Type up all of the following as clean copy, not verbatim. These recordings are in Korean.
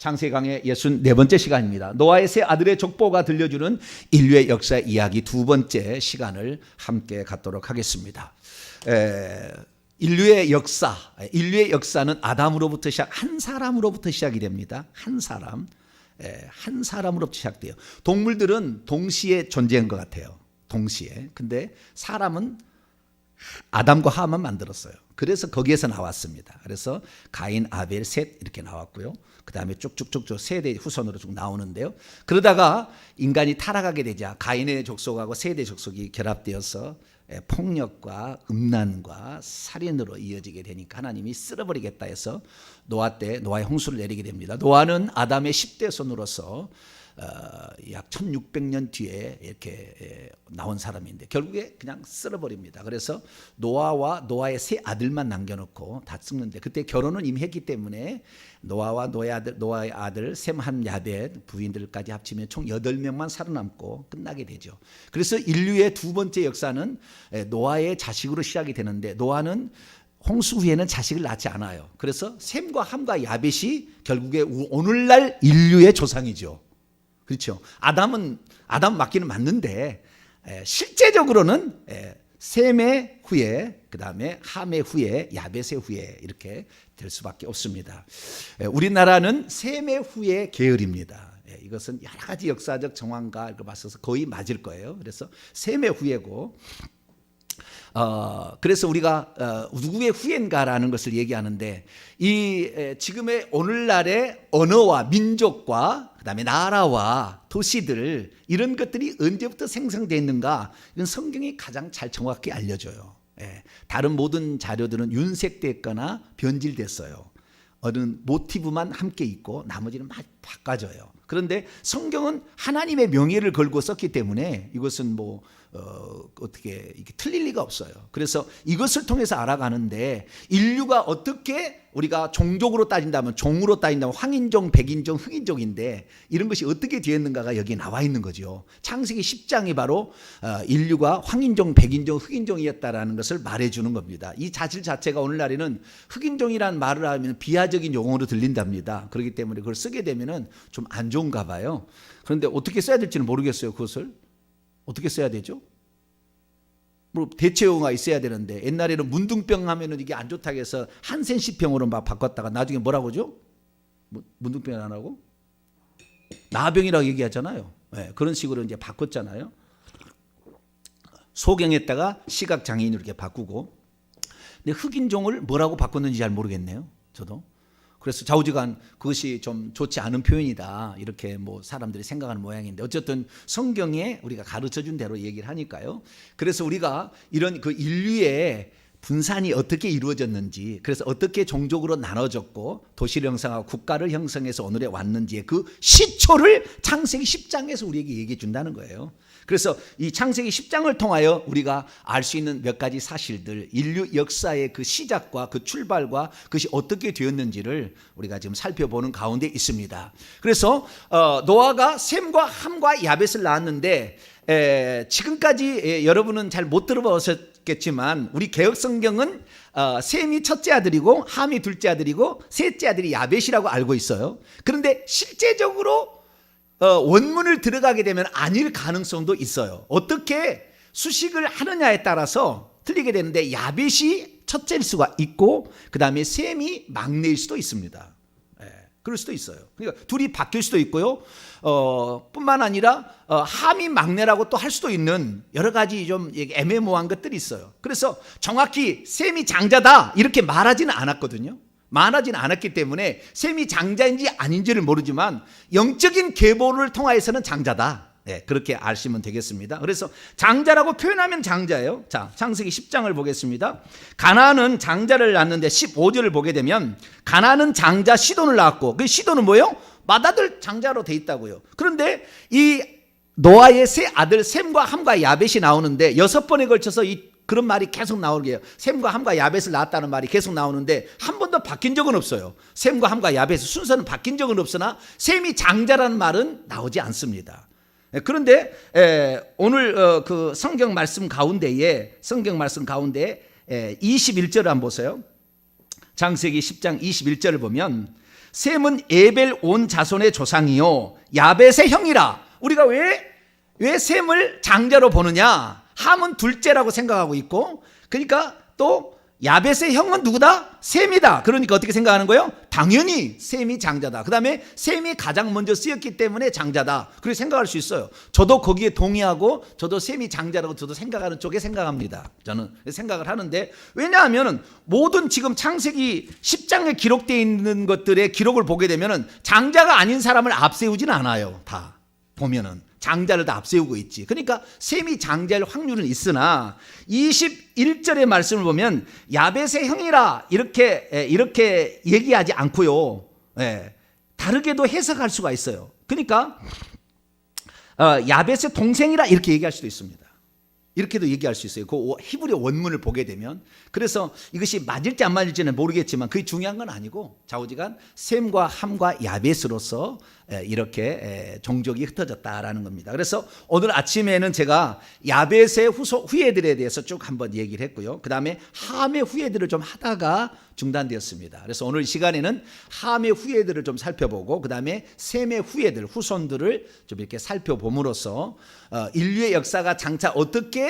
창세기 강의 64번째 시간입니다. 노아의 세 아들의 족보가 들려주는 인류의 역사 이야기 두 번째 시간을 함께 갖도록 하겠습니다. 인류의 역사는 아담으로부터 한 사람으로부터 시작이 됩니다. 한 사람으로부터 시작돼요. 동물들은 동시에 존재한 것 같아요. 동시에. 근데 사람은 아담과 하와만 만들었어요. 그래서 거기에서 나왔습니다. 그래서 가인, 아벨, 셋 이렇게 나왔고요. 그 다음에 쭉쭉쭉 세대 후손으로 쭉 나오는데요. 그러다가 인간이 타락하게 되자 가인의 족속하고 셋의 족속이 결합되어서 폭력과 음란과 살인으로 이어지게 되니까 하나님이 쓸어버리겠다 해서 노아 때 노아의 홍수를 내리게 됩니다. 노아는 아담의 10대 손으로서 약 1600년 뒤에 이렇게 나온 사람인데 결국에 그냥 쓸어버립니다. 그래서 노아와 노아의 세 아들만 남겨놓고 다 썩는데 그때 결혼은 이미 했기 때문에 노아와 노아의 아들 셈, 함, 야벳 부인들까지 합치면 총 8명만 살아남고 끝나게 되죠. 그래서 인류의 두 번째 역사는 노아의 자식으로 시작이 되는데 노아는 홍수 후에는 자식을 낳지 않아요. 그래서 셈과 함과 야벳이 결국에 오늘날 인류의 조상이죠. 그렇죠. 아담 맞기는 맞는데 실제적으로는 셈의 후에 그 다음에 함의 후에 야벳의 후에 이렇게 될 수밖에 없습니다. 우리나라는 셈의 후의 계열입니다. 이것은 여러 가지 역사적 정황과 이걸 봤어서 거의 맞을 거예요. 그래서 셈의 후예고 그래서 우리가 누구의 후예인가라는 것을 얘기하는데 이 지금의 오늘날의 언어와 민족과 그다음에 나라와 도시들 이런 것들이 언제부터 생성됐는가 이건 성경이 가장 잘 정확히 알려줘요. 다른 모든 자료들은 윤색됐거나 변질됐어요. 어느 모티브만 함께 있고 나머지는 막 바꿔져요. 그런데 성경은 하나님의 명예를 걸고 썼기 때문에 이것은 어떻게 이게 틀릴 리가 없어요. 그래서 이것을 통해서 알아가는데 인류가 어떻게 우리가 종족으로 따진다면 종으로 따진다면 황인종, 백인종, 흑인종인데 이런 것이 어떻게 되었는가가 여기 나와 있는 거죠. 창세기 10장이 바로 인류가 황인종, 백인종, 흑인종이었다라는 것을 말해주는 겁니다. 이 사실 자체가 오늘날에는 흑인종이라는 말을 하면 비하적인 용어로 들린답니다. 그렇기 때문에 그걸 쓰게 되면은 좀 안 좋은가 봐요. 그런데 어떻게 써야 될지는 모르겠어요. 그것을 어떻게 써야 되죠? 대체 용어가 있어야 되는데 옛날에는 문둥병 하면은 이게 안 좋다고 해서 한센시병으로 막 바꿨다가 나중에 뭐라고 하죠? 문둥병 안 하고 나병이라고 얘기하잖아요. 그런 식으로 이제 바꿨잖아요. 소경했다가 시각장애인으로 이렇게 바꾸고. 근데 흑인종을 뭐라고 바꿨는지 잘 모르겠네요. 저도. 그래서 좌우지간 그것이 좀 좋지 않은 표현이다 이렇게 사람들이 생각하는 모양인데 어쨌든 성경에 우리가 가르쳐준 대로 얘기를 하니까요. 그래서 우리가 이런 그 인류의 분산이 어떻게 이루어졌는지 그래서 어떻게 종족으로 나눠졌고 도시를 형성하고 국가를 형성해서 오늘에 왔는지의 그 시초를 창세기 10장에서 우리에게 얘기해 준다는 거예요. 그래서 이 창세기 10장을 통하여 우리가 알 수 있는 몇 가지 사실들 인류 역사의 그 시작과 그 출발과 그것이 어떻게 되었는지를 우리가 지금 살펴보는 가운데 있습니다. 그래서 노아가 셈과 함과 야벳을 낳았는데 지금까지 여러분은 잘 못 들어보셨겠지만 우리 개혁성경은 셈이 첫째 아들이고 함이 둘째 아들이고 셋째 아들이 야벳이라고 알고 있어요. 그런데 실제적으로 원문을 들어가게 되면 아닐 가능성도 있어요. 어떻게 수식을 하느냐에 따라서 틀리게 되는데 야벳이 첫째일 수가 있고 그 다음에 셈이 막내일 수도 있습니다. 그럴 수도 있어요. 그러니까 둘이 바뀔 수도 있고요. 뿐만 아니라 함이 막내라고 또 할 수도 있는 여러 가지 좀 애매모호한 것들이 있어요. 그래서 정확히 셈이 장자다 이렇게 말하지는 않았거든요. 말하지는 않았기 때문에 셈이 장자인지 아닌지를 모르지만 영적인 계보를 통하여서는 장자다. 그렇게 아시면 되겠습니다. 그래서 장자라고 표현하면 장자예요. 자, 창세기 10장을 보겠습니다. 가나안은 장자를 낳았는데 15절을 보게 되면 가나안은 장자 시돈을 낳았고 그 시돈은 뭐예요? 맏아들 장자로 돼 있다고요. 그런데 이 노아의 세 아들 셈과 함과 야벳이 나오는데 6번에 걸쳐서 그런 말이 계속 나오게 해요. 셈과 함과 야벳을 낳았다는 말이 계속 나오는데 한 번도 바뀐 적은 없어요. 셈과 함과 야벳의 순서는 바뀐 적은 없으나 셈이 장자라는 말은 나오지 않습니다. 그런데 오늘 그 성경 말씀 가운데에 21절을 한번 보세요. 창세기 10장 21절을 보면 셈은 에벨 온 자손의 조상이요 야벳의 형이라. 우리가 왜 셈을 장자로 보느냐? 함은 둘째라고 생각하고 있고, 그러니까 또 야벳의 형은 누구다? 셈이다. 그러니까 어떻게 생각하는 거예요? 당연히 셈이 장자다. 그 다음에 셈이 가장 먼저 쓰였기 때문에 장자다. 그렇게 생각할 수 있어요. 저도 거기에 동의하고, 저도 셈이 장자라고 저도 생각하는 쪽에 생각합니다. 저는 생각을 하는데, 왜냐하면 모든 지금 창세기 10장에 기록되어 있는 것들의 기록을 보게 되면 장자가 아닌 사람을 앞세우지는 않아요. 다 보면은 장자를 다 앞세우고 있지. 그러니까 셈이 장자일 확률은 있으나 21절의 말씀을 보면 야벳의 형이라 이렇게 얘기하지 않고요. 다르게도 해석할 수가 있어요. 그러니까 야벳의 동생이라 이렇게 얘기할 수도 있습니다. 이렇게도 얘기할 수 있어요. 그 히브리 원문을 보게 되면. 그래서 이것이 맞을지 안 맞을지는 모르겠지만 그게 중요한 건 아니고 좌우지간 셈과 함과 야벳으로서 이렇게 종족이 흩어졌다라는 겁니다. 그래서 오늘 아침에는 제가 야벳의 후예들에 대해서 쭉 한번 얘기를 했고요. 그 다음에 함의 후예들을 좀 하다가 중단되었습니다. 그래서 오늘 시간에는 함의 후예들을 좀 살펴보고 그 다음에 셈의 후예들, 후손들을 좀 이렇게 살펴봄으로써 인류의 역사가 장차 어떻게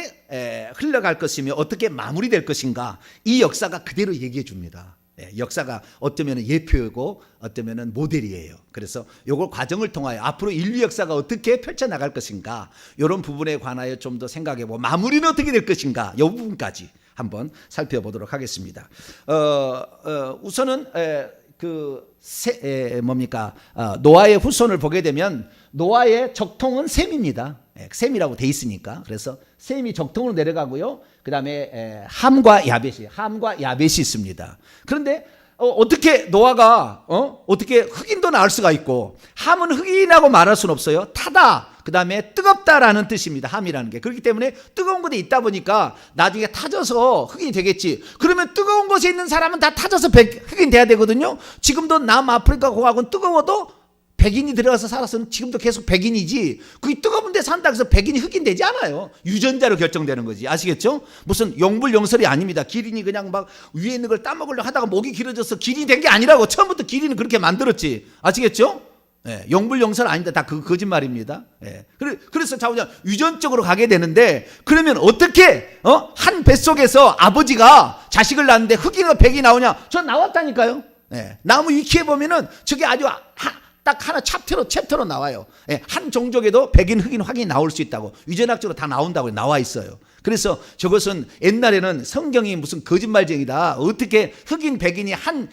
흘러갈 것이며 어떻게 마무리될 것인가, 이 역사가 그대로 얘기해 줍니다. 역사가 어쩌면 예표이고 어쩌면 모델이에요. 그래서 이걸 과정을 통하여 앞으로 인류 역사가 어떻게 펼쳐나갈 것인가, 이런 부분에 관하여 좀 더 생각해보고 마무리는 어떻게 될 것인가, 이 부분까지 한번 살펴보도록 하겠습니다. 우선은 노아의 후손을 보게 되면 노아의 적통은 셈입니다. 셈이라고 돼 있으니까. 그래서 셈이 적통으로 내려가고요. 그 다음에 함과 야벳이 있습니다. 그런데 어떻게 노아가 어떻게 흑인도 낳을 수가 있고, 함은 흑인이라고 말할 수는 없어요. 타다, 그 다음에 뜨겁다라는 뜻입니다. 함이라는 게. 그렇기 때문에 뜨거운 곳에 있다 보니까 나중에 타져서 흑인이 되겠지. 그러면 뜨거운 곳에 있는 사람은 다 타져서 흑인 돼야 되거든요. 지금도 남아프리카 공화국은 뜨거워도 백인이 들어가서 살았으면 지금도 계속 백인이지, 그게 뜨거운 데 산다고 해서 백인이 흑인 되지 않아요. 유전자로 결정되는 거지. 아시겠죠? 무슨 용불용설이 아닙니다. 기린이 그냥 막 위에 있는 걸 따먹으려고 하다가 목이 길어져서 기린이 된 게 아니라고. 처음부터 기린은 그렇게 만들었지. 아시겠죠? 용불용설 아닙니다. 다 그 거짓말입니다. 그래서 자우장 유전적으로 가게 되는데, 그러면 어떻게 한 뱃속에서 아버지가 자식을 낳는데 흑인과 백이 나오냐? 전 나왔다니까요. 나무 위키에 보면은 저게 아주 딱 하나 챕터로 나와요. 한 종족에도 백인, 흑인, 황인이 나올 수 있다고, 유전학적으로 다 나온다고 나와 있어요. 그래서 저것은 옛날에는 성경이 무슨 거짓말쟁이다, 어떻게 흑인, 백인이 한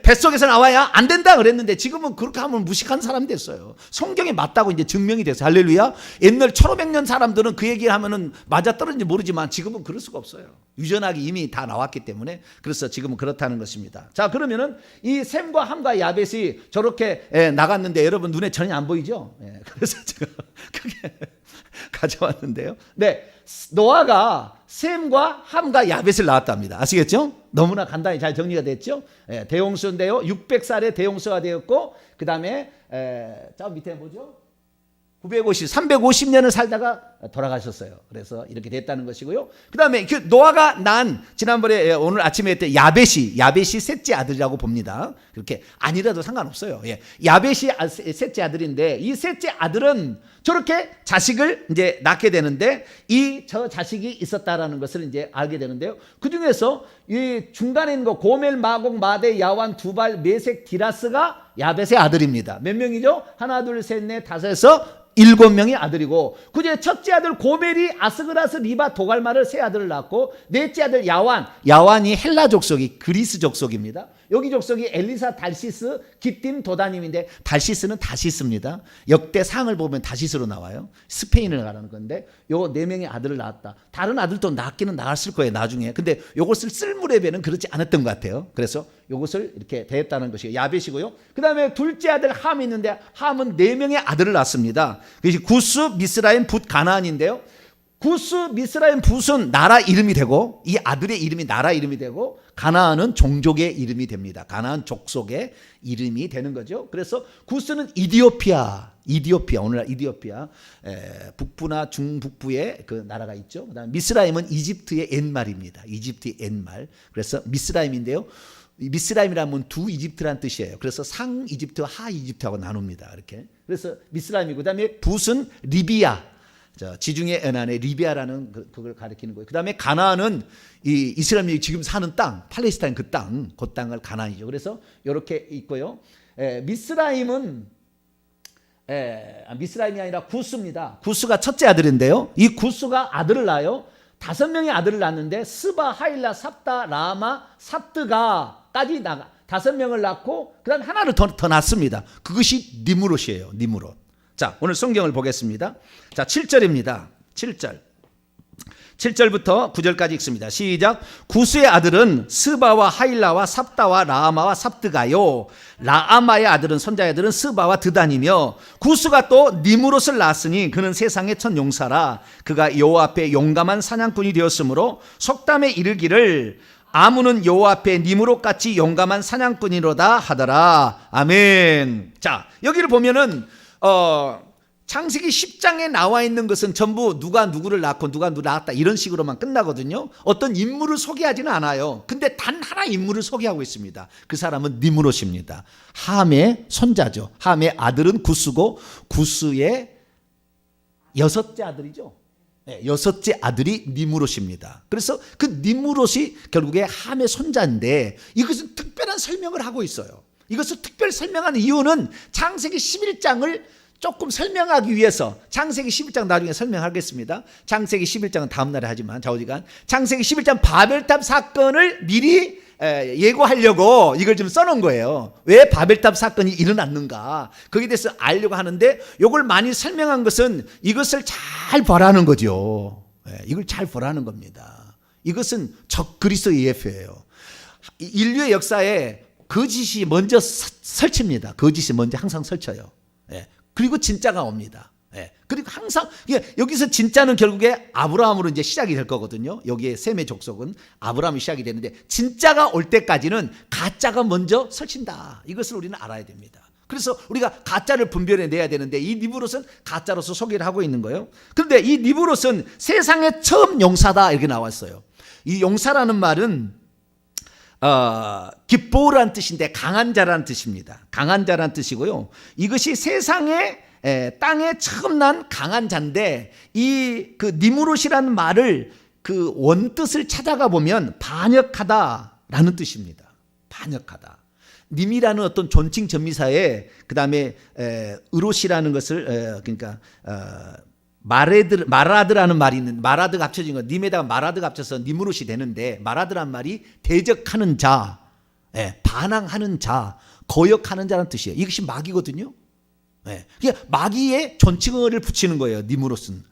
뱃속에서 나와야 안 된다 그랬는데, 지금은 그렇게 하면 무식한 사람이 됐어요. 성경이 맞다고 이제 증명이 됐어요. 할렐루야. 옛날 1500년 사람들은 그 얘기를 하면은 맞아떨어진지 모르지만 지금은 그럴 수가 없어요. 유전학이 이미 다 나왔기 때문에. 그래서 지금은 그렇다는 것입니다. 자, 그러면은 이 셈과 함과 야벳이 저렇게 나갔는데 여러분 눈에 전혀 안 보이죠? 그래서 제가 크게 가져왔는데요. 노아가 셈과 함과 야벳을 낳았답니다. 아시겠죠? 너무나 간단히 잘 정리가 됐죠? 대홍수인데요. 600살에 대홍수가 되었고, 그 다음에 저 밑에 뭐죠? 350년을 살다가 돌아가셨어요. 그래서 이렇게 됐다는 것이고요. 그 다음에 그 노아가 난, 지난번에 오늘 아침에 했던 야벳이 셋째 아들이라고 봅니다. 그렇게 아니라도 상관없어요. 야벳이 셋째 아들인데, 이 셋째 아들은 저렇게 자식을 이제 낳게 되는데, 저 자식이 있었다라는 것을 이제 알게 되는데요. 그 중에서 이 중간에 있는 거 고멜, 마곡, 마대, 야완, 두발, 메색, 디라스가 야벳의 아들입니다. 몇 명이죠? 하나, 둘, 셋, 넷, 다섯에서 7명의 아들이고, 그중에 첫째 아들 고멜이 아스그라스, 리바, 도갈마를 세 아들을 낳고, 넷째 아들 야완이 헬라 족속이 그리스 족속입니다. 여기 족속이 엘리사, 달시스, 기띔, 도다님인데, 달시스는 다시스입니다. 역대 상을 보면 다시스로 나와요. 스페인을 가라는 건데, 요 4명의 아들을 낳았다. 다른 아들도 낳기는 낳았을 거예요, 나중에. 근데 요것을 쓸 무렵에는 그렇지 않았던 것 같아요. 그래서 요것을 이렇게 대했다는 것이 야벳이고요. 그 다음에 둘째 아들 함이 있는데, 함은 4명의 아들을 낳습니다. 그것이 구스, 미스라임, 붓, 가나안인데요. 구스, 미스라임, 붓은 나라 이름이 되고, 이 아들의 이름이 나라 이름이 되고, 가나안은 종족의 이름이 됩니다. 가나안 족속의 이름이 되는 거죠. 그래서 구스는 이디오피아, 오늘날 이디오피아 북부나 중북부에 그 나라가 있죠. 그다음 미스라임은 이집트의 옛말입니다. 이집트의 옛말. 그래서 미스라임인데요. 미스라임이라면 두 이집트란 뜻이에요. 그래서 상 이집트, 하 이집트하고 나눕니다. 이렇게. 그래서 미스라임이고, 그다음에 붓은 리비아, 지중해 연안의 리비아라는 그걸 가리키는 거예요. 그다음에 가나안은 이 이스라엘이 지금 사는 땅, 팔레스타인 그 땅을 가나안이죠. 그래서 이렇게 있고요. 미스라임은 미스라임이 아니라 구스입니다. 구스가 첫째 아들인데요. 이 구스가 아들을 낳아요. 5명의 아들을 낳는데 스바, 하일라, 삽다, 라마, 삽드가까지 5명을 낳고 그다음 하나를 더 낳습니다. 그것이 니므롯이에요. 니므롯. 자, 오늘 성경을 보겠습니다. 자, 7절입니다. 7절부터 9절까지 읽습니다. 시작. 구스의 아들은 스바와 하일라와 삽다와 라아마와 삽드가요. 라아마의 아들은 손자의 아들은 스바와 드단이며, 구스가 또 니므롯을 낳았으니 그는 세상의 첫 용사라. 그가 여호와 앞에 용감한 사냥꾼이 되었으므로 속담에 이르기를 아무는 여호와 앞에 니므롯같이 용감한 사냥꾼이로다 하더라. 아멘. 자, 여기를 보면은 창세기 10장에 나와 있는 것은 전부 누가 누구를 낳고 누가 누구 낳았다 이런 식으로만 끝나거든요. 어떤 인물을 소개하지는 않아요. 근데 단 하나 인물을 소개하고 있습니다. 그 사람은 니므롯입니다. 함의 손자죠. 함의 아들은 구스고 구스의 6째 아들이죠. 네, 6째 아들이 니므롯입니다. 그래서 그 니므롯이 결국에 함의 손자인데 이것은 특별한 설명을 하고 있어요. 이것을 특별히 설명하는 이유는 창세기 11장을 조금 설명하기 위해서, 창세기 11장 나중에 설명하겠습니다. 창세기 11장은 다음 날에 하지만 좌우지간 창세기 11장 바벨탑 사건을 미리 예고하려고 이걸 좀 써놓은 거예요. 왜 바벨탑 사건이 일어났는가 거기에 대해서 알려고 하는데, 이걸 많이 설명한 것은 이것을 잘 보라는 거죠. 이걸 잘 보라는 겁니다. 이것은 적그리스도의 예표예요. 인류의 역사에 거짓이 먼저 설칩니다. 거짓이 먼저 항상 설쳐요. 그리고 진짜가 옵니다. 그리고 항상 여기서 진짜는 결국에 아브라함으로 이제 시작이 될 거거든요. 여기에 셈의 족속은 아브라함이 시작이 되는데, 진짜가 올 때까지는 가짜가 먼저 설친다. 이것을 우리는 알아야 됩니다. 그래서 우리가 가짜를 분별해 내야 되는데, 이 니브롯은 가짜로서 소개를 하고 있는 거예요. 그런데 이 니브롯은 세상의 처음 용사다 이렇게 나왔어요. 이 용사라는 말은 기뽀라는 뜻인데 강한 자라는 뜻입니다. 강한 자라는 뜻이고요. 이것이 세상에 땅에 처음 난 강한 자인데, 이 그 니므롯이라는 말을 그 원뜻을 찾아가 보면 반역하다라는 뜻입니다. 반역하다. 님이라는 어떤 존칭 전미사에 그다음에 으롯이라는 것을 그러니까 마라드라는 말이 있는, 마라드가 합쳐진 거, 님에다가 마라드가 합쳐서 니므롯이 되는데, 마라드라는 말이 대적하는 자, 반항하는 자, 거역하는 자라는 뜻이에요. 이것이 마귀거든요. 그러니까 마귀의 존칭어를 붙이는 거예요. 니므롯은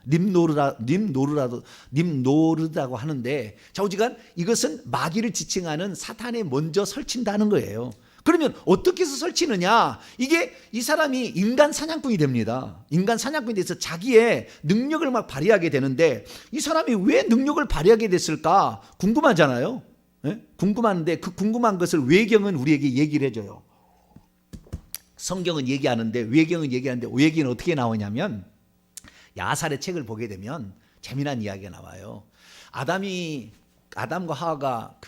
님노르라고 하는데, 좌우지간 이것은 마귀를 지칭하는 사탄에 먼저 설친다는 거예요. 그러면 어떻게 해서 설치느냐? 이게 이 사람이 인간 사냥꾼이 됩니다. 인간 사냥꾼이 돼서 자기의 능력을 막 발휘하게 되는데, 이 사람이 왜 능력을 발휘하게 됐을까 궁금하잖아요. 궁금한데 그 궁금한 것을 외경은 우리에게 얘기를 해줘요. 성경은 얘기하는데 외경은 얘기하는데, 외경은 어떻게 나오냐면, 야살의 책을 보게 되면 재미난 이야기가 나와요. 아담과 하와가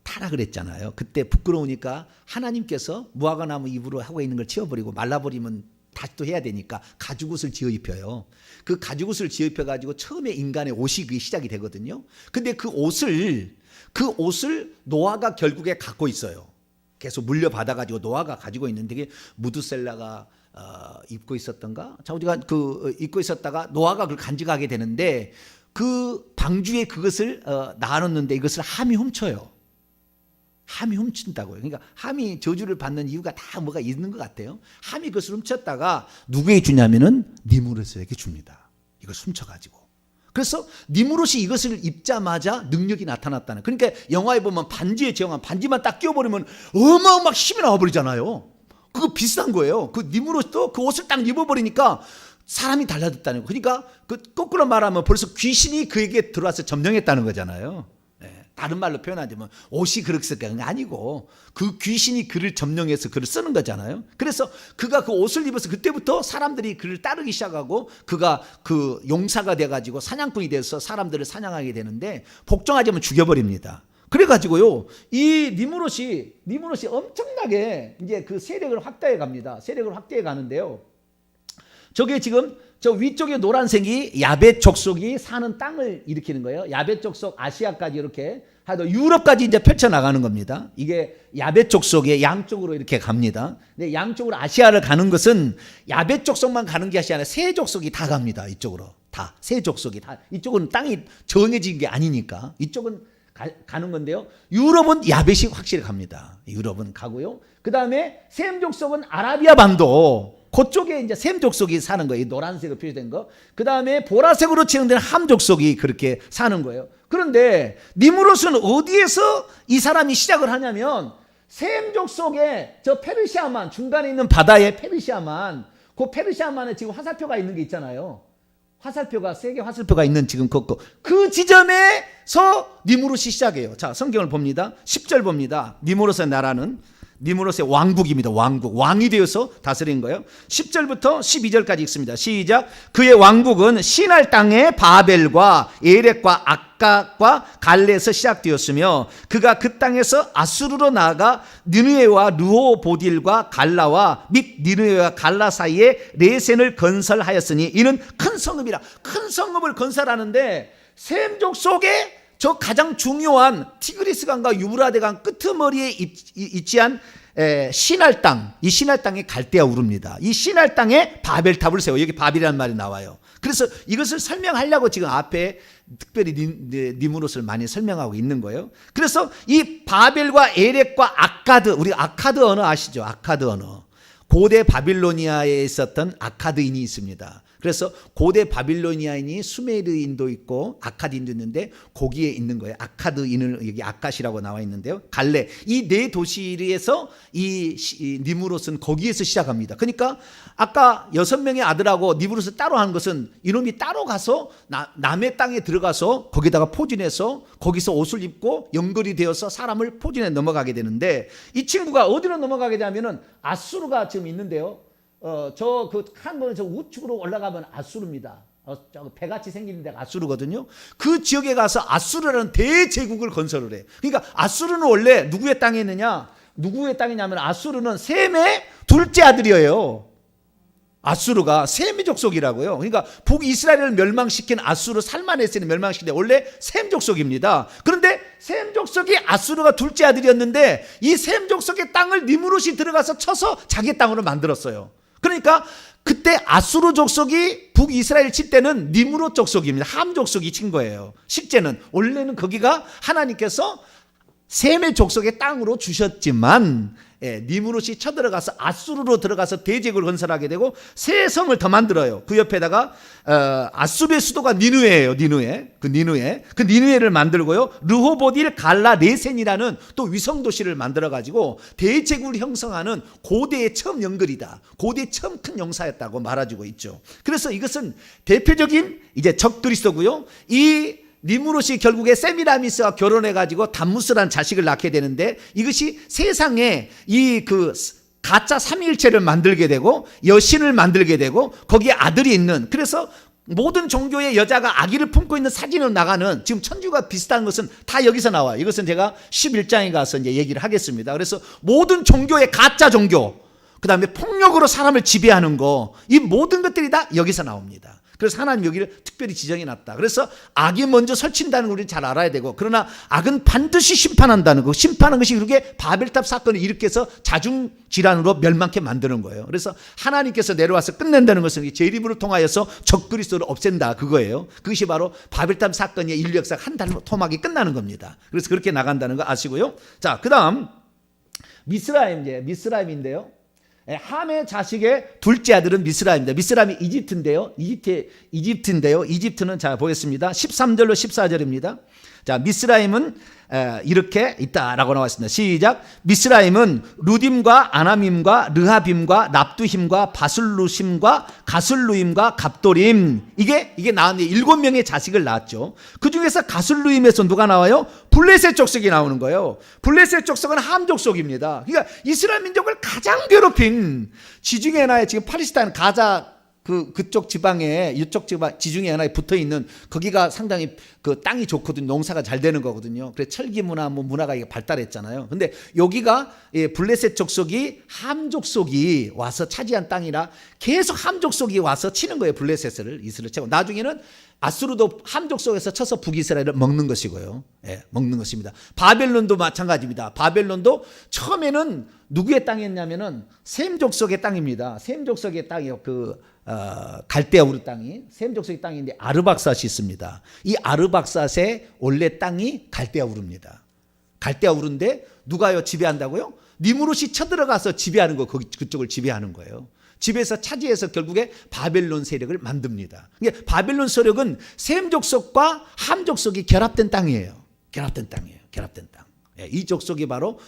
타락을 했잖아요. 그때 부끄러우니까 하나님께서 무화과 나무 잎으로 하고 있는 걸 치워버리고, 말라버리면 다시 또 해야 되니까 가죽옷을 지어 입혀요. 그 가죽옷을 지어 입혀 가지고 처음에 인간의 옷이 그게 시작이 되거든요. 근데 그 옷을 노아가 결국에 갖고 있어요. 계속 물려받아 가지고 노아가 가지고 있는데, 그게 무드셀라가 입고 있었던가, 자우지가 입고 있었다가 노아가 그걸 간직하게 되는데, 그 방주에 그것을 놔놓는데 이것을 함이 훔쳐요. 함이 훔친다고요. 그러니까 함이 저주를 받는 이유가 다 뭐가 있는 것 같아요. 함이 그것을 훔쳤다가 누구에게 주냐면은 니므롯에게 줍니다. 이걸 훔쳐가지고. 그래서 니므롯이 이것을 입자마자 능력이 나타났다는. 그러니까 영화에 보면 반지의 제왕, 반지만 딱 끼워버리면 어마어마하게 힘이 나와버리잖아요. 그거 비슷한 거예요. 그 니므롯도 그 옷을 딱 입어버리니까 사람이 달라졌다는 거. 그러니까 그 거꾸로 말하면 벌써 귀신이 그에게 들어와서 점령했다는 거잖아요. 다른 말로 표현하자면 옷이 그렇게 쓸까는 아니고, 그 귀신이 그를 점령해서 그를 쓰는 거잖아요. 그래서 그가 그 옷을 입어서 그때부터 사람들이 그를 따르기 시작하고, 그가 그 용사가 돼가지고 사냥꾼이 돼서 사람들을 사냥하게 되는데, 복종하자면 죽여버립니다. 그래가지고요, 이 니므롯이 엄청나게 이제 그 세력을 확대해 갑니다. 세력을 확대해 가는데요. 저게 지금 저 위쪽에 노란색이 야벳 족속이 사는 땅을 일으키는 거예요. 야벳 족속 아시아까지 이렇게 하도 유럽까지 이제 펼쳐 나가는 겁니다. 이게 야벳 족속의 양쪽으로 이렇게 갑니다. 근데 양쪽으로 아시아를 가는 것은 야벳 족속만 가는 게 아니라 세 족속이 다 갑니다. 이쪽으로 다 세 족속이 다. 이쪽은 땅이 정해진 게 아니니까 이쪽은 가는 건데요. 유럽은 야벳이 확실히 갑니다. 유럽은 가고요. 그 다음에 셈 족속은 아라비아 반도 그쪽에 이제 셈 족속이 사는 거예요. 노란색으로 표시된 거. 그 다음에 보라색으로 칠해진 함 족속이 그렇게 사는 거예요. 그런데 니므롯은 어디에서 이 사람이 시작을 하냐면 셈 족속에 저 페르시아만 중간에 있는 바다에 페르시아만 그 페르시아만에 지금 화살표가 있는 게 있잖아요. 화살표가 세계 화살표가 있는 지금 그 지점에서 니므롯이 시작해요. 자, 성경을 봅니다. 10절 봅니다. 니므롯의 나라는 니므롯의 왕국입니다. 왕국. 왕이 되어서 다스린 거예요. 10절부터 12절까지 읽습니다. 시작. 그의 왕국은 시날 땅의 바벨과 에렉과 악각과 갈레에서 시작되었으며 그가 그 땅에서 아수르로 나아가 니느웨와 르호보딜과 갈라와 및 니느웨와 갈라 사이에 레센을 건설하였으니 이는 큰 성읍이라. 큰 성읍을 건설하는데 셈 족속에 저 가장 중요한 티그리스 강과 유브라데 강 끄트머리에 위치한 시날 땅, 이 시날 땅에 갈대아 우르입니다. 이 시날 땅에 바벨탑을 세워. 여기 바벨이라는 말이 나와요. 그래서 이것을 설명하려고 지금 앞에 특별히 니므롯을 많이 설명하고 있는 거예요. 그래서 이 바벨과 에렉과 아카드, 우리 아카드 언어 아시죠? 아카드 언어. 고대 바빌로니아에 있었던 아카드인이 있습니다. 그래서 고대 바빌로니아인이 수메르인도 있고 아카드인도 있는데 거기에 있는 거예요. 아카드인을 여기 아카시라고 나와 있는데요. 갈레 이 네 도시에서 이 니므롯은 거기에서 시작합니다. 그러니까 아까 6명의 아들하고 니므롯을 따로 한 것은 이놈이 따로 가서 남의 땅에 들어가서 거기다가 포진해서 거기서 옷을 입고 연결이 되어서 사람을 포진해 넘어가게 되는데 이 친구가 어디로 넘어가게 되냐면은 아수르가 지금 있는데요. 저 그 한 번에 저 우측으로 올라가면 아수르입니다. 저 배같이 생긴 데가 아수르거든요. 그 지역에 가서 아수르라는 대제국을 건설을 해. 그러니까 아수르는 원래 누구의 땅에 있느냐? 누구의 땅이냐면 아수르는 셈의 둘째 아들이에요. 아수르가 셈의 족속이라고요. 그러니까 북이스라엘을 멸망시킨 아수르 살마네스를 멸망시킨 데 원래 셈 족속입니다. 그런데 셈 족속이 아수르가 둘째 아들이었는데 이 셈 족속의 땅을 니므롯이 들어가서 쳐서 자기 땅으로 만들었어요. 그러니까 그때 아수르 족속이 북이스라엘 칠 때는 니므롯 족속입니다. 함 족속이 친 거예요. 실제는 원래는 거기가 하나님께서 셈의 족속의 땅으로 주셨지만 니므롯이 쳐들어가서 아수르로 들어가서 대제국을 건설하게 되고 새 성을 더 만들어요. 그 옆에다가 아수르의 수도가 니느웨예요. 니느웨. 그 니느웨를 만들고요. 르호보딜 갈라 레센이라는 또 위성 도시를 만들어 가지고 대제국을 형성하는 고대의 처음 연결이다. 고대의 처음 큰 용사였다고 말해주고 있죠. 그래서 이것은 대표적인 이제 적그리스도고요. 이 니므롯이 결국에 세미라미스와 결혼해가지고 담무스라는 자식을 낳게 되는데 이것이 세상에 이 그 가짜 삼위일체를 만들게 되고 여신을 만들게 되고 거기에 아들이 있는 그래서 모든 종교의 여자가 아기를 품고 있는 사진으로 나가는 지금 천주가 비슷한 것은 다 여기서 나와요. 이것은 제가 11장에 가서 이제 얘기를 하겠습니다. 그래서 모든 종교의 가짜 종교 그 다음에 폭력으로 사람을 지배하는 거 이 모든 것들이 다 여기서 나옵니다. 그래서 하나님 여기를 특별히 지정해 놨다. 그래서 악이 먼저 설친다는 걸 우리는 잘 알아야 되고 그러나 악은 반드시 심판한다는 거. 심판하는 것이 그렇게 바벨탑 사건을 일으켜서 자중질환으로 멸망케 만드는 거예요. 그래서 하나님께서 내려와서 끝낸다는 것은 재림으로 통하여서 적그리스도를 없앤다 그거예요. 그것이 바로 바벨탑 사건의 인류 역사 한 달 토막이 끝나는 겁니다. 그래서 그렇게 나간다는 거 아시고요. 자, 그다음 미스라임인데요. 함의 자식의 둘째 아들은 미스라입니다. 미스라임이 이집트인데요. 이집트는 자 보겠습니다. 13절로 14절입니다. 자, 미스라임은 이렇게 있다라고 나와 있습니다. 시작. 미스라임은 루딤과 아나밈과 르하빔과 납두힘과 바슬루심과 가슬루임과 갑도림 이게 나왔는데 7명의 자식을 낳았죠. 그 중에서 가슬루임에서 누가 나와요? 블레셋 족속이 나오는 거예요. 블레셋 족속은 함 족속입니다. 그러니까 이스라엘 민족을 가장 괴롭힌 지중해 나라의 지금 팔레스타인 가자 그쪽 지방에 이쪽 지중해 하나에 붙어 있는 거기가 상당히 그 땅이 좋거든요. 농사가 잘 되는 거거든요. 그래서 철기 문화 뭐 문화가 발달했잖아요. 근데 여기가 블레셋 족속이 함 족속이 와서 차지한 땅이라 계속 함 족속이 와서 치는 거예요. 블레셋을 이스라엘 치고 나중에는 아수르도 함 족속에서 쳐서 북이스라엘을 먹는 것이고요. 예, 먹는 것입니다. 바벨론도 마찬가지입니다. 바벨론도 처음에는 누구의 땅이었냐면은 셈 족속의 땅입니다. 셈 족속의 땅이요. 갈대아 우르 땅이 셈 족속의 땅인데 아르박삿이 있습니다. 이 아르박삿의 원래 땅이 갈대아 우르입니다. 갈대아 우르인데 누가요 지배한다고요? 니무롯이 쳐들어가서 지배하는 거 그쪽을 지배하는 거예요. 집에서 차지해서 결국에 바벨론 세력을 만듭니다. 그러니까 바벨론 세력은 셈 족속과 함 족속이 결합된 땅이에요. 결합된 땅이에요. 결합된 땅. 이 족속이 바로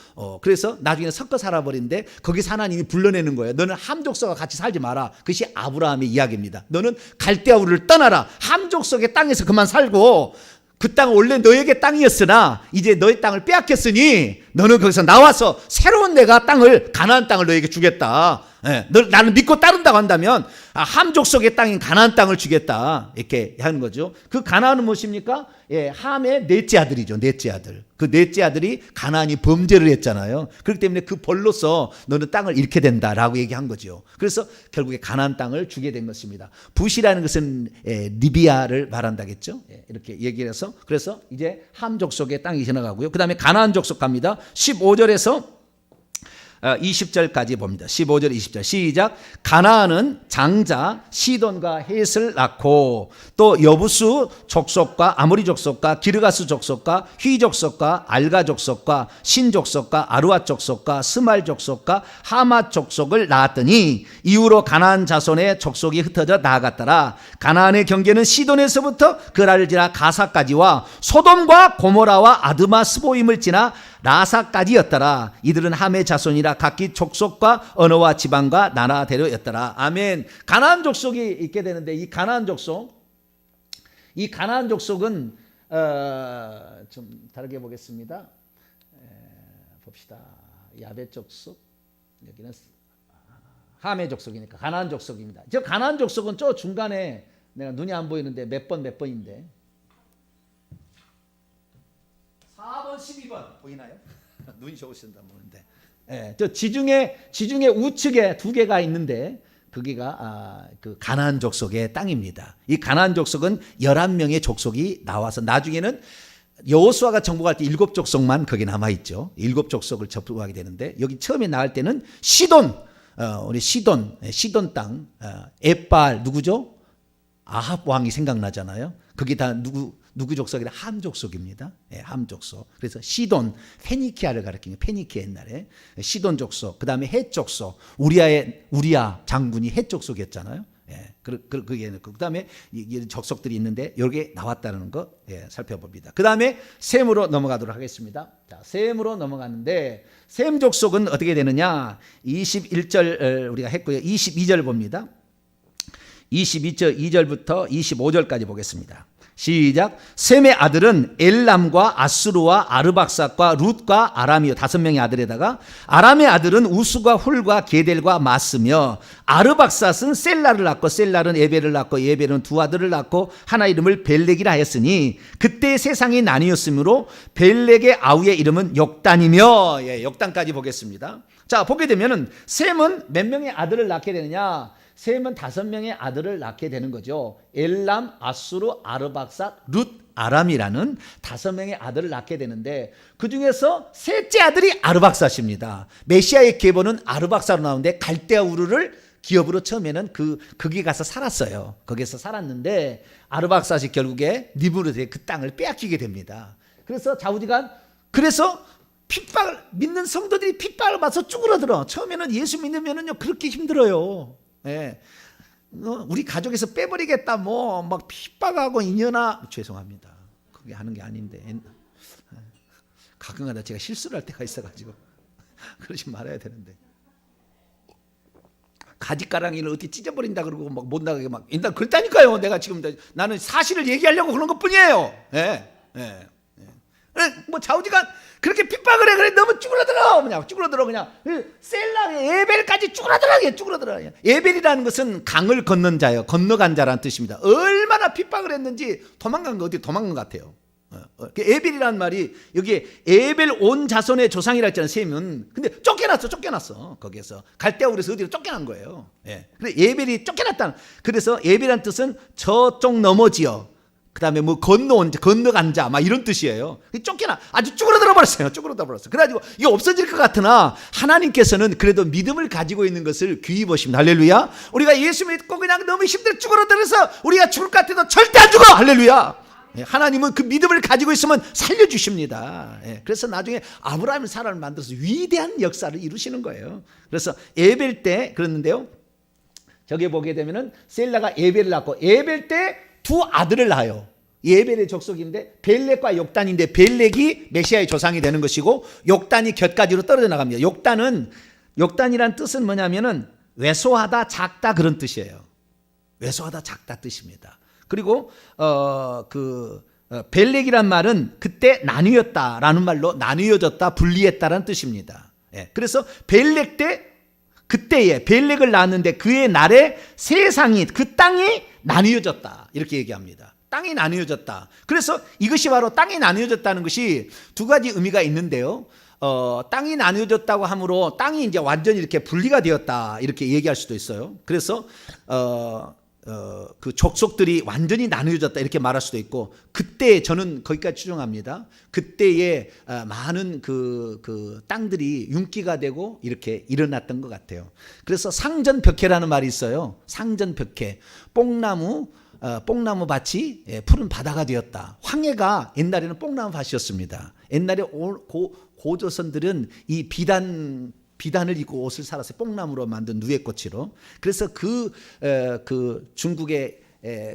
그래서 나중에 섞어 살아버린데 거기서 하나님이 불러내는 거예요. 너는 함 족속과 같이 살지 마라. 그것이 아브라함의 이야기입니다. 너는 갈대아 우르를 떠나라. 함 족속의 땅에서 그만 살고 그 땅은 원래 너에게 땅이었으나 이제 너의 땅을 빼앗겼으니 너는 거기서 나와서 새로운 내가 땅을 가나안 땅을 너에게 주겠다. 나는 믿고 따른다고 한다면 함 족속의 땅인 가나안 땅을 주겠다 이렇게 하는 거죠. 그 가나안은 무엇입니까? 함의 넷째 아들이죠. 넷째 아들. 그 넷째 아들이 가나안이 범죄를 했잖아요. 그렇기 때문에 그 벌로서 너는 땅을 잃게 된다라고 얘기한 거죠. 그래서 결국에 가나안 땅을 주게 된 것입니다. 붓이라는 것은 리비아를 말한다겠죠. 이렇게 얘기를 해서 그래서 이제 함 족속의 땅이 지나가고요. 그 다음에 가나안 족속 갑니다. 15절에서 20절까지 봅니다. 15절 20절 시작. 가나안은 장자 시돈과 헷을 낳고 또 여부수 족속과 아모리 족속과 기르가스 족속과 휘 족속과 알가 족속과 신 족속과 아루아 족속과 스말 족속과 하맛 족속을 낳았더니 이후로 가나안 자손의 족속이 흩어져 나아갔더라. 가나안의 경계는 시돈에서부터 그랄을 지나 가사까지와 소돔과 고모라와 아드마 스보임을 지나 라사까지였더라. 이들은 함의 자손이라 각기 족속과 언어와 지방과 나라대로였더라. 아멘. 가나안 족속이 있게 되는데 이 가나안 족속은 좀 다르게 보겠습니다. 봅시다. 야벳 족속 여기는 함의 족속이니까 가나안 족속입니다. 저 가나안 족속은 저 중간에 내가 눈이 안 보이는데 몇 번인데 4번, 12번 보이나요? 눈이 좋으신다 보는데, 저 지중해 우측에 두 개가 있는데 거기가 그 가나안 족속의 땅입니다. 이 가나안 족속은 11명의 족속이 나와서 나중에는 여호수아가 정복할 때 7족속만 거기 남아 있죠. 7족속을 접속하게 되는데 여기 처음에 나갈 때는 시돈, 우리 시돈 땅, 엣발 누구죠? 아합 왕이 생각나잖아요. 그게 다 누구 족속이라 함 족속입니다. 함 족속. 그래서 시돈, 페니키아를 가리키는 페니키아 옛날에 시돈 족속. 그다음에 헷 족속. 우리야 장군이 헷 족속이었잖아요. 그다음에 이 족속들이 있는데 여기에 나왔다는 거 살펴봅니다. 그다음에 셈으로 넘어가도록 하겠습니다. 자, 셈으로 넘어가는데 셈 족속은 어떻게 되느냐? 21절 우리가 했고요. 22절 봅니다. 22절부터 25절까지 보겠습니다. 시작. 셈의 아들은 엘람과 아수르와 아르박삿과 룻과 아람이요 5명의 아들에다가 아람의 아들은 우스과 훌과 게델과 마스며 아르박삿은 셀라를 낳고 셀라는 에벨을 낳고 에벨은 두 아들을 낳고 하나 이름을 벨렉이라 하였으니 그때 세상이 나뉘었으므로 벨렉의 아우의 이름은 역단이며 역단까지 보겠습니다. 자, 보게 되면은 셈은 몇 명의 아들을 낳게 되느냐? 셈은 5명의 아들을 낳게 되는 거죠. 엘람, 아수르, 아르박삿, 룻, 아람이라는 5명의 아들을 낳게 되는데 그 중에서 셋째 아들이 아르박삿입니다. 메시아의 계보는 아르박삿으로 나오는데 갈대아 우르를 기업으로 처음에는 거기 가서 살았어요. 거기서 살았는데 아르박삿이 결국에 니브롯의 그 땅을 빼앗기게 됩니다. 그래서 좌우지간 핍박을 믿는 성도들이 핍박을 받아서 쭈그러들어. 처음에는 예수 믿으면은요 그렇게 힘들어요. 우리 가족에서 빼버리겠다 막 핍박하고 인연아 죄송합니다. 그게 하는 게 아닌데 가끔가다 제가 실수를 할 때가 있어가지고 그러지 말아야 되는데 가지가랑이를 어떻게 찢어버린다 그러고 막 못 나가게 막 일단 그랬다니까요. 내가 지금 나는 사실을 얘기하려고 그런 것뿐이에요. 뭐 좌우지간 그렇게 핍박을 해. 그래 너무 쭈그러들어 그냥 쭈그러들어 그냥 셀라의 에벨까지 쭈그러들어. 에벨이라는 것은 강을 건넌 자예요. 건너간 자라는 뜻입니다. 얼마나 핍박을 했는지 도망간 거 어디 도망간 것 같아요. 에벨이라는 말이 여기 에벨 온 자손의 조상이라 했잖아요. 셈은. 근데 쫓겨났어. 거기에서 갈대아 우르에서 어디로 쫓겨난 거예요. 예. 그래 에벨이 쫓겨났다. 그래서 에벨이라는 뜻은 저쪽 넘어지어. 그다음에 뭐 건너간 자 막 이런 뜻이에요. 아주 쭈그러들어 버렸어요. 그래가지고 이게 없어질 것 같으나 하나님께서는 그래도 믿음을 가지고 있는 것을 귀히 보십니다. 할렐루야. 우리가 예수 믿고 그냥 너무 힘들어 쭈그러들어서 우리가 죽을 것 같아도 절대 안 죽어. 할렐루야. 하나님은 그 믿음을 가지고 있으면 살려주십니다. 그래서 나중에 아브라함의 사람을 만들어서 위대한 역사를 이루시는 거예요. 그래서 에벨 때 그랬는데요. 저기 보게 되면은 셀라가 에벨을 낳고 에벨 때 두 아들을 낳아요. 에벨의 족속인데 벨렉과 욕단인데 벨렉이 메시아의 조상이 되는 것이고 욕단이 곁가지로 떨어져 나갑니다. 욕단이란 뜻은 뭐냐면은 왜소하다 작다 그런 뜻이에요. 왜소하다 작다 뜻입니다. 그리고 벨렉이란 말은 그때 나뉘었다라는 말로 나뉘어졌다 분리했다라는 뜻입니다. 그래서 벨렉 때 그때에 벨렉을 낳았는데 그의 날에 세상이 그 땅이 나뉘어졌다 이렇게 얘기합니다. 땅이 나뉘어졌다. 그래서 이것이 바로 땅이 나뉘어졌다는 것이 두 가지 의미가 있는데요. 땅이 나뉘어졌다고 함으로 땅이 이제 완전히 이렇게 분리가 되었다 이렇게 얘기할 수도 있어요. 그래서 그 족속들이 완전히 나누어졌다 이렇게 말할 수도 있고 그때 저는 거기까지 추정합니다. 그때에 많은 그 땅들이 윤기가 되고 이렇게 일어났던 것 같아요. 그래서 상전벽해라는 말이 있어요. 상전벽해 뽕나무 밭이 푸른 바다가 되었다. 황해가 옛날에는 뽕나무 밭이었습니다. 옛날에 고조선들은 이 비단을 입고 옷을 살았어요. 뽕나무로 만든 누에꽃으로. 그래서 그 중국의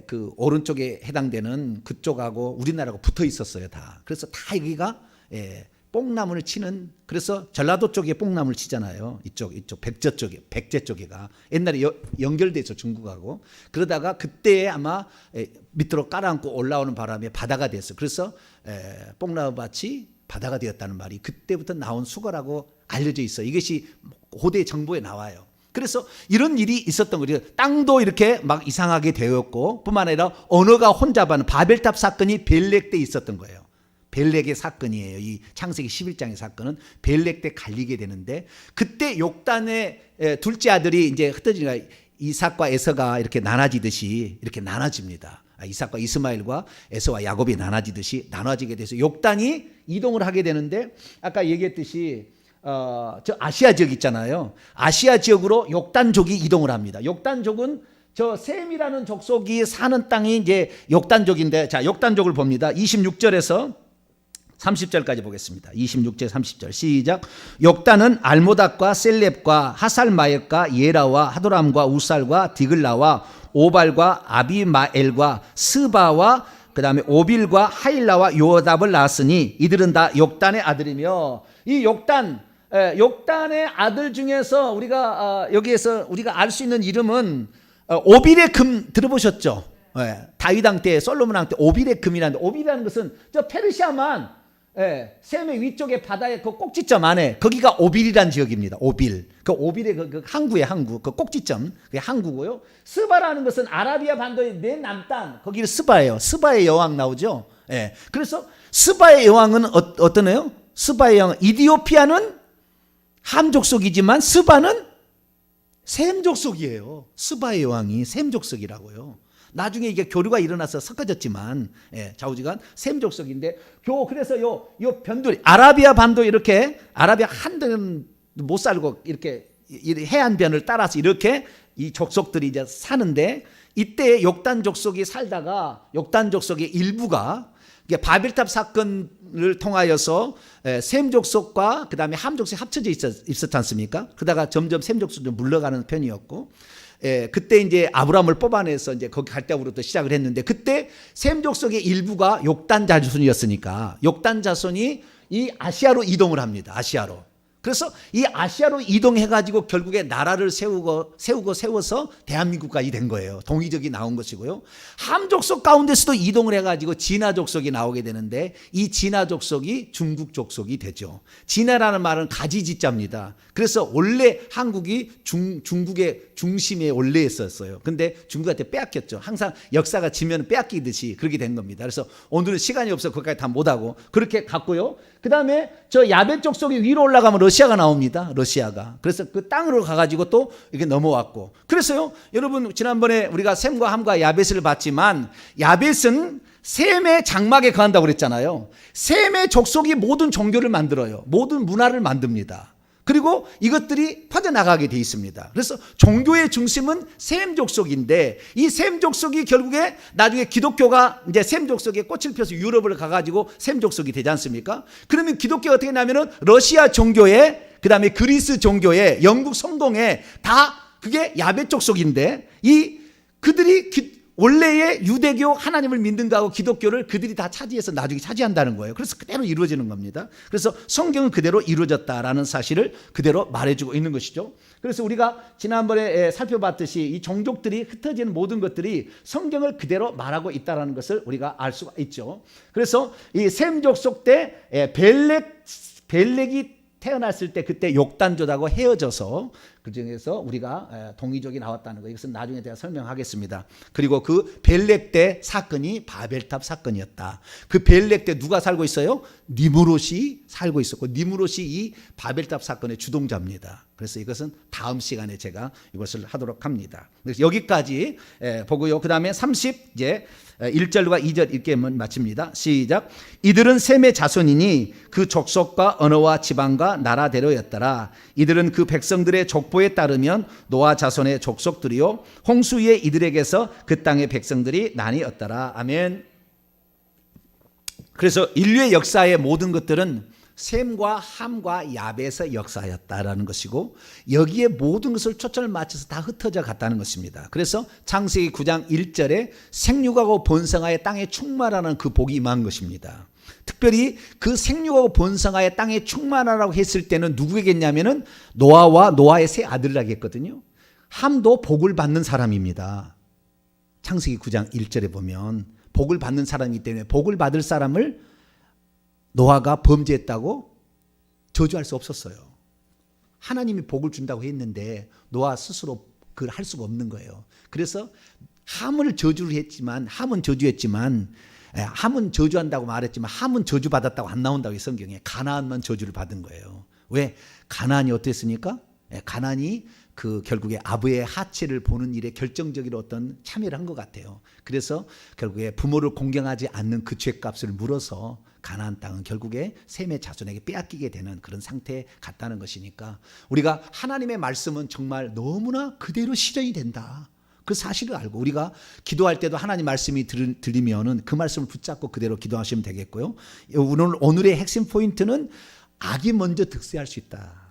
그 오른쪽에 해당되는 그쪽하고 우리나라하고 붙어 있었어요. 다. 그래서 다 여기가 뽕나무를 치는 그래서 전라도 쪽에 뽕나무를 치잖아요. 이쪽 백제 쪽에가 옛날에 연결돼 있어 중국하고. 그러다가 그때에 아마 밑으로 깔아앉고 올라오는 바람에 바다가 됐어요. 그래서 뽕나무 밭이 바다가 되었다는 말이 그때부터 나온 수거라고 알려져 있어요. 이것이 고대 정보에 나와요. 그래서 이런 일이 있었던 거죠. 땅도 이렇게 막 이상하게 되었고 뿐만 아니라 언어가 혼잡하는 바벨탑 사건이 벨렉 때 있었던 거예요. 벨렉의 사건이에요. 이 창세기 11장의 사건은 벨렉 때 갈리게 되는데 그때 욕단의 둘째 아들이 이제 흩어지니까 이삭과 에서가 이렇게 나눠지듯이 이렇게 나눠집니다. 이삭과 이스마엘과 에서와 야곱이 나눠지듯이 나눠지게 돼서 욕단이 이동을 하게 되는데 아까 얘기했듯이 저 아시아 지역 있잖아요. 아시아 지역으로 욕단족이 이동을 합니다. 욕단족은 저 셈이라는 족속이 사는 땅이 이제 욕단족인데 자 욕단족을 봅니다. 26절에서 30절까지 보겠습니다. 26절 30절 시작. 욕단은 알모닥과 셀렙과 하살마역과 예라와 하도람과 우살과 디글라와 오발과 아비마엘과 스바와 그 다음에 오빌과 하일라와 요답을 낳았으니 이들은 다 욕단의 아들이며 이 욕단의 아들 중에서 우리가 여기에서 우리가 알 수 있는 이름은 오빌의 금 들어보셨죠? 다윗 왕 때 솔로몬 왕 때 오빌의 금이라는데 오빌이라는 것은 저 페르시아만 셈의 위쪽에 바다의 그 꼭지점 안에 거기가 오빌이라는 지역입니다. 오빌. 그 오빌의 그 항구의 항구. 그 꼭지점. 그게 항구고요. 스바라는 것은 아라비아 반도의 맨 남단. 거기를 스바예요. 스바의 여왕 나오죠. 그래서 스바의 여왕은 어떤 애요? 스바의 여왕. 이디오피아는 함 족속이지만 스바는 셈 족속이에요. 스바의 여왕이 셈 족속이라고요. 나중에 이게 교류가 일어나서 섞어졌지만 좌우지간 셈 족속인데 그래서 요 변두리 아라비아 반도 이렇게 아라비아 한동안 못 살고 이렇게 해안변을 따라서 이렇게 이 족속들이 이제 사는데 이때 욕단 족속이 살다가 욕단 족속의 일부가 바벨탑 사건을 통하여서 셈 족속과 그 다음에 함 족속이 합쳐져 있었지 않습니까? 그러다가 점점 셈 족속이 물러가는 편이었고 그때 이제 아브라함을 뽑아내서 이제 거기 갈대아우로부터 시작을 했는데 그때 셈 족속의 일부가 욕단 자손이었으니까 욕단 자손이 이 아시아로 이동을 합니다. 아시아로. 그래서 이 아시아로 이동해가지고 결국에 나라를 세워서 대한민국까지 된 거예요. 동이족이 나온 것이고요. 함 족속 가운데서도 이동을 해가지고 진화 족속이 나오게 되는데 이 진화 족속이 중국 족속이 되죠. 진화라는 말은 가지지자입니다. 그래서 원래 한국이 중국의 중심에 원래 있었어요. 근데 중국한테 빼앗겼죠. 항상 역사가 지면 빼앗기듯이 그렇게 된 겁니다. 그래서 오늘은 시간이 없어서 거기까지 다 못하고 그렇게 갔고요. 그 다음에 저 야베 족속이 위로 올라가면 러시아가 나옵니다. 러시아가. 그래서 그 땅으로 가가지고 또 이렇게 넘어왔고. 그래서요, 여러분, 지난번에 우리가 셈과 함과 야벳을 봤지만 야벳은 셈의 장막에 거한다고 그랬잖아요. 셈의 족속이 모든 종교를 만들어요. 모든 문화를 만듭니다. 그리고 이것들이 퍼져나가게 돼 있습니다. 그래서 종교의 중심은 셈 족속인데 이 셈 족속이 결국에 나중에 기독교가 이제 셈 족속에 꽃을 펴서 유럽을 가가지고 셈 족속이 되지 않습니까? 그러면 기독교가 어떻게 되냐면은 러시아 종교에 그다음에 그리스 종교에 영국 성공에 다 그게 야베 족속인데 이 그들이 원래의 유대교 하나님을 믿는 거하고 기독교를 그들이 다 차지해서 나중에 차지한다는 거예요. 그래서 그대로 이루어지는 겁니다. 그래서 성경은 그대로 이루어졌다라는 사실을 그대로 말해주고 있는 것이죠. 그래서 우리가 지난번에 살펴봤듯이 이 종족들이 흩어지는 모든 것들이 성경을 그대로 말하고 있다는 것을 우리가 알 수가 있죠. 그래서 이 셈 족속 때 벨렉이 태어났을 때 그때 욕단조다고 헤어져서 그 중에서 우리가 동이족이 나왔다는 거, 이것은 나중에 제가 설명하겠습니다. 그리고 그 벨렉 때 사건이 바벨탑 사건이었다. 그 벨렉 때 누가 살고 있어요? 니무롯이 살고 있었고 니무롯이 이 바벨탑 사건의 주동자입니다. 그래서 이것은 다음 시간에 제가 이것을 하도록 합니다. 그래서 여기까지 보고요. 그 다음에 30 1절과 2절 읽게 마칩니다. 시작. 이들은 셈의 자손이니 그 족속과 언어와 지방과 나라대로였더라. 이들은 그 백성들의 족보에 따르면 노아 자손의 족속들이요 홍수 위에 이들에게서 그 땅의 백성들이 나뉘었더라. 아멘. 그래서 인류의 역사의 모든 것들은 셈과 함과 야벳의 역사였다라는 것이고 여기에 모든 것을 초점을 맞춰서 다 흩어져 갔다는 것입니다. 그래서 창세기 9장 1절에 생육하고 번성하여 땅에 충만하는 그 복이 임한 것입니다. 특별히 그 생육하고 번성하여 땅에 충만하라고 했을 때는 누구에게냐면은 노아와 노아의 세 아들에게 했거든요. 함도 복을 받는 사람입니다. 창세기 9장 1절에 보면 복을 받는 사람이기 때문에 복을 받을 사람을 노아가 범죄했다고 저주할 수 없었어요. 하나님이 복을 준다고 했는데 노아 스스로 그걸 할 수가 없는 거예요. 그래서 함은 저주했지만 함은 저주한다고 말했지만 함은 저주받았다고 안 나온다고 성경에. 가나안만 저주를 받은 거예요. 왜? 가나안이 어땠습니까? 가나안이 그 결국에 아버의 하체를 보는 일에 결정적인 어떤 참여를 한 것 같아요. 그래서 결국에 부모를 공경하지 않는 그 죄값을 물어서 가나안 땅은 결국에 셈의 자손에게 빼앗기게 되는 그런 상태에 갔다는 것이니까 우리가 하나님의 말씀은 정말 너무나 그대로 실현이 된다. 그 사실을 알고 우리가 기도할 때도 하나님 말씀이 들리면은 그 말씀을 붙잡고 그대로 기도하시면 되겠고요. 오늘의 핵심 포인트는 악이 먼저 득세할 수 있다.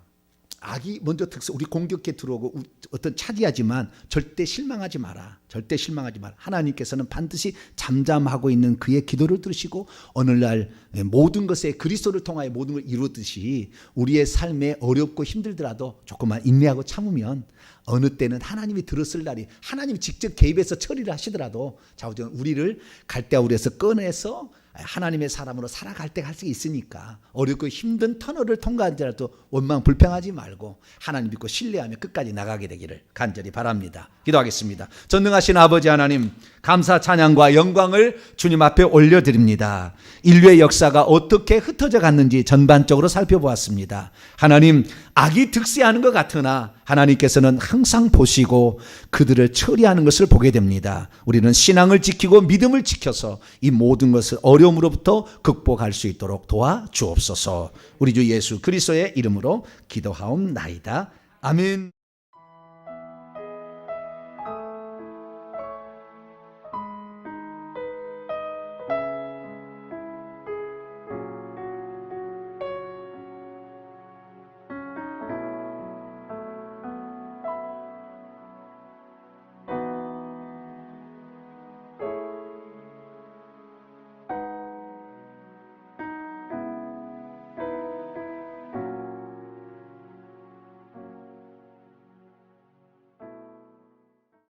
악이 먼저 우리 공격해 들어오고 어떤 차지하지만 절대 실망하지 마라. 절대 실망하지 마라. 하나님께서는 반드시 잠잠하고 있는 그의 기도를 들으시고 오늘날 모든 것에 그리스도를 통하여 모든 걸 이루듯이 우리의 삶에 어렵고 힘들더라도 조금만 인내하고 참으면 어느 때는 하나님이 들었을 날이 하나님이 직접 개입해서 처리를 하시더라도 좌우전 우리를 갈대아우리에서 꺼내서 하나님의 사람으로 살아갈 때가 할 수 있으니까 어렵고 힘든 터널을 통과하더라도 원망 불평하지 말고 하나님 믿고 신뢰하며 끝까지 나가게 되기를 간절히 바랍니다. 기도하겠습니다. 전능하신 아버지 하나님, 감사 찬양과 영광을 주님 앞에 올려드립니다. 인류의 역사가 어떻게 흩어져 갔는지 전반적으로 살펴보았습니다. 하나님, 악이 득세하는 것 같으나 하나님께서는 항상 보시고 그들을 처리하는 것을 보게 됩니다. 우리는 신앙을 지키고 믿음을 지켜서 이 모든 것을 어려움으로부터 극복할 수 있도록 도와주옵소서. 우리 주 예수 그리스도의 이름으로 기도하옵나이다. 아멘.